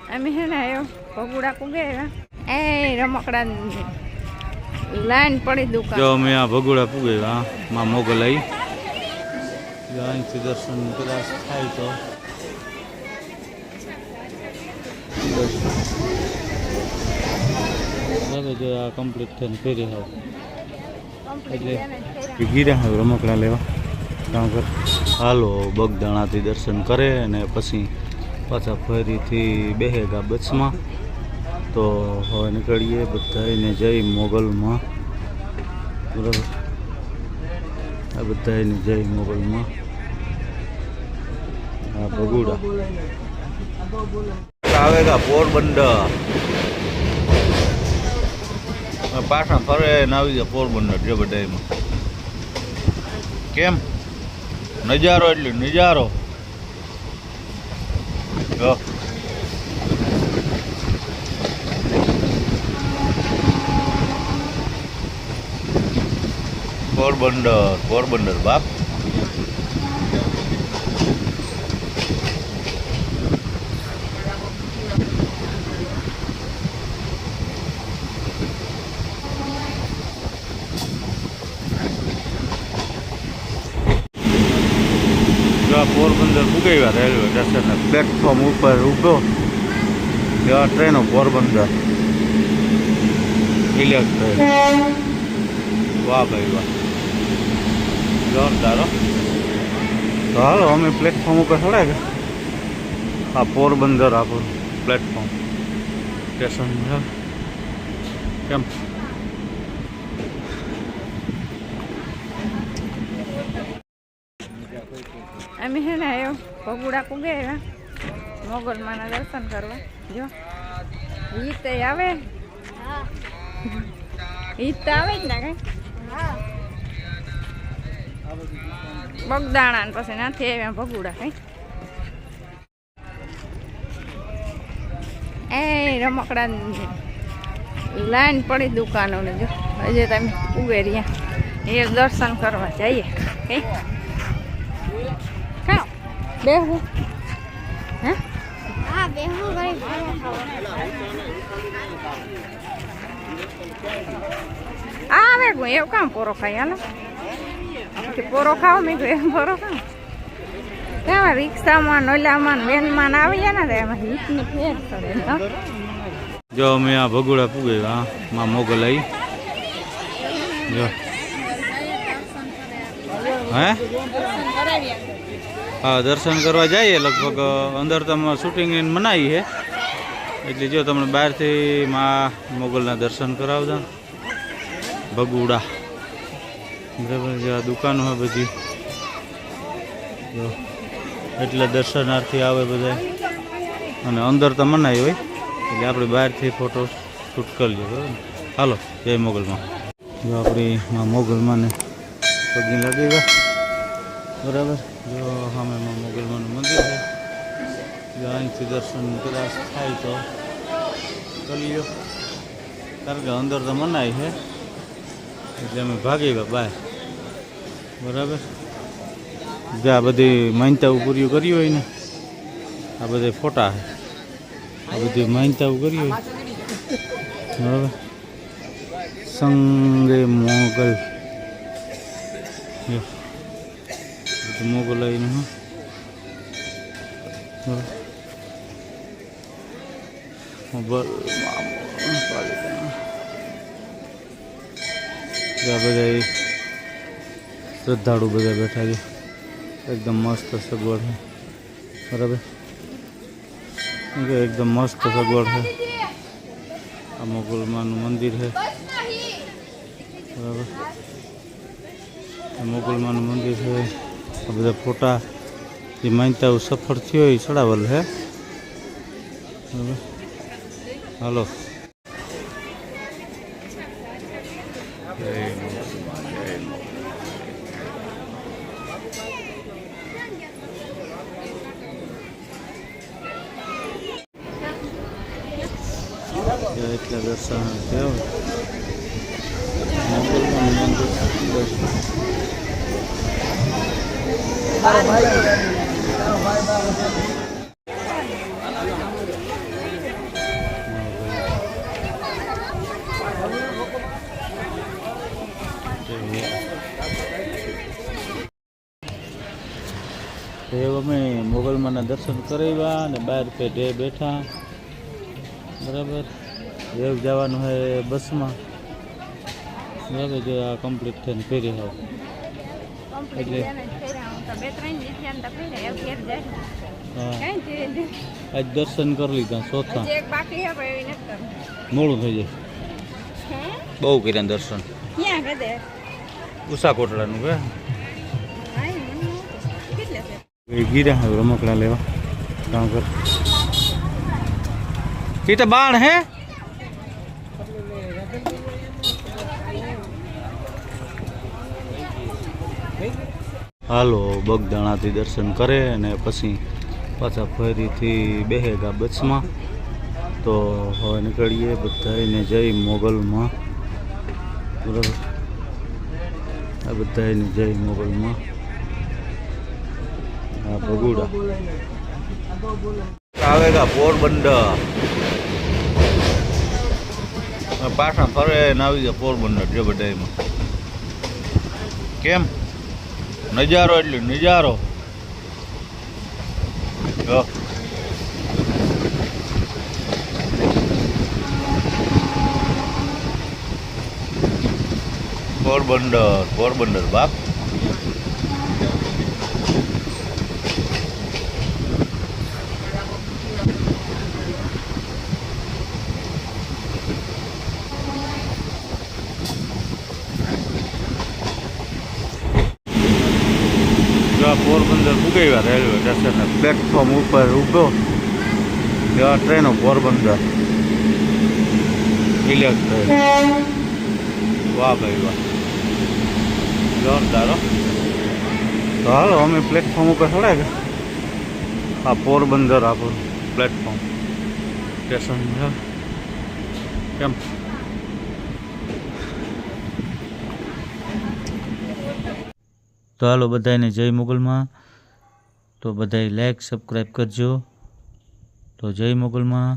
અમે હે ને ભગુડા કુગે એ રમકડા લાઈન પડી દુકાન જો અમે આ ભગુડા પૂગે હા માં મોગલ આવી અહીંથી દર્શન કદાચ થાય તો હવે જો આ કમ્પ્લીટ થઈને ફેરી આવ એટલે ગીરા હવે રમકડા લેવા કામ કર હાલો બગદાણાથી દર્શન કરે અને પછી પાછા ફરીથી બેહેગા બસમાં તો હવે નીકળીએ બધાને જય મોગલમાં બરાબર આ બધાને જય મોગલમાં આ ભગુડા આવેગા પોરબંદર પાછા ફરે ને આવી ગયા પોરબંદર જે બધામાં કેમ નજારો એટલે નજારો પોરબંદર બાપ પોરબંદર ઉગેવા રેલવે સ્ટેશન પ્લેટફોર્મ ઉપર ઉભો એવા ટ્રેનો પોરબંદર ઇલેક્ટ્રિક વાહ ભાઈ વાહ જોરદાર તો હાલો અમે પ્લેટફોર્મ ઉપર ચડાય ગયા આ પોરબંદર આપણું પ્લેટફોર્મ સ્ટેશન કેમ અમે હે ને ભગુડા કુગે મોગલમાના દર્શન કરવા જો ઈદ આવે ઈદ તો આવે જ ને કઈ બગદાણા પછી નથી આવ્યા ભગુડા કઈ એ રમકડા લાઈન પડી દુકાનો ને જો હજે તમે ઉગે રહ્યા એ દર્શન કરવા જઈએ કઈ બેહું હે હા બેહું આવે ગયું એવું કામ પોરો ખાઈ હાલો પોરો ખાઓ મેં કહ્યું પોરો ખાઓ એમાં રિક્ષામાં નોલામાં વેનમાં આવીએ ને એમાં હીટની ફેર પડે જો અમે આ ભગુડા પૂગે હા માં મોગલ આવી જો હે હા દર્શન કરવા જઈએ લગભગ અંદર તમે શૂટિંગ મનાવી છે એટલે જો તમને બહારથી માં મોગલના દર્શન કરાવતા ભગુડા બરાબર જે આ દુકાનો હોય બધી જો એટલે દર્શનાર્થી આવે બધા અને અંદર તો મનાવી હોય એટલે આપણે બહારથી ફોટો શૂટ કરી લઈએ બરાબર હાલો જય મોગલમાં જો આપણી માં મોગલમાંને પગી લાગી ગયા બરાબર જો સામે મોગલમાનું મંદિર છે જો અહીંથી દર્શન કદાચ થાય તો કરી લો કારણ કે અંદર તો મનાય છે એટલે અમે ભાગી ગયા બહાર બરાબર જે આ બધી માન્યતાઓ પૂરી કરી હોય ને આ બધા ફોટા છે આ બધી માન્યતાઓ કરી હોય બરાબર સંગે મોગલ મોગલ આવીને બધા શ્રદ્ધાળુ બધા બેઠા છે એકદમ મસ્ત સગવડ છે બરાબર એકદમ મસ્ત સગવડ છે આ મોગલમાનું મંદિર છે બરાબર મોગલમાનું મંદિર છે આ બધા ફોટા જે માન્યતાઓ સફળ થયો એ ચડાવેલ છે બરાબર હાલો એટલે દર્શન થયો તો એ અમે મોગલમાના દર્શન કરાવ્યા અને બહાર પેઢે બેઠા બરાબર. એવું જવાનું હોય બસમાં બરાબર. જો આ કમ્પ્લીટ થઈને ફેરી આવ એટલે હા આજ દર્શન કરી લીધા ચોથા. મોડું થઈ જાય બહુ કર્યા દર્શન. ઉષા કોટડાનું કે ગીરા હવે રમકડા લેવા કામ કર એ તો બાણ હે. હાલો બગદાણાથી દર્શન કરે અને પછી પાછા ફરીથી બેહેગા બસમાં. તો હવે નીકળીએ બધાને જઈ મોગલમાં બરાબર. આ બધાને જઈ મોગલમાં. હા ભગુડા આવેગા પોરબંદર પાછા ફરે ને આવી ગયા પોરબંદર. જો બધામાં કેમ નજારો એટલે નજારો. પોરબંદર બાપ. પોરબંદર ઉગેવા રેલવે સ્ટેશન પ્લેટફોર્મ ઉપર ઉભો ત્યાં ટ્રેનો પોરબંદર ઇલેક્ટ્રિક. વાહ ભાઈ વાહ જોરદાર. તો હાલો અમે પ્લેટફોર્મ ઉપર ચડાય ગયા. આ પોરબંદર આપણું પ્લેટફોર્મ સ્ટેશન છે. કેમ તો હાલો બધાને જય મોગલમાં. તો બધાય લાઈક સબસ્ક્રાઈબ કરજો. તો જય મોગલમાં.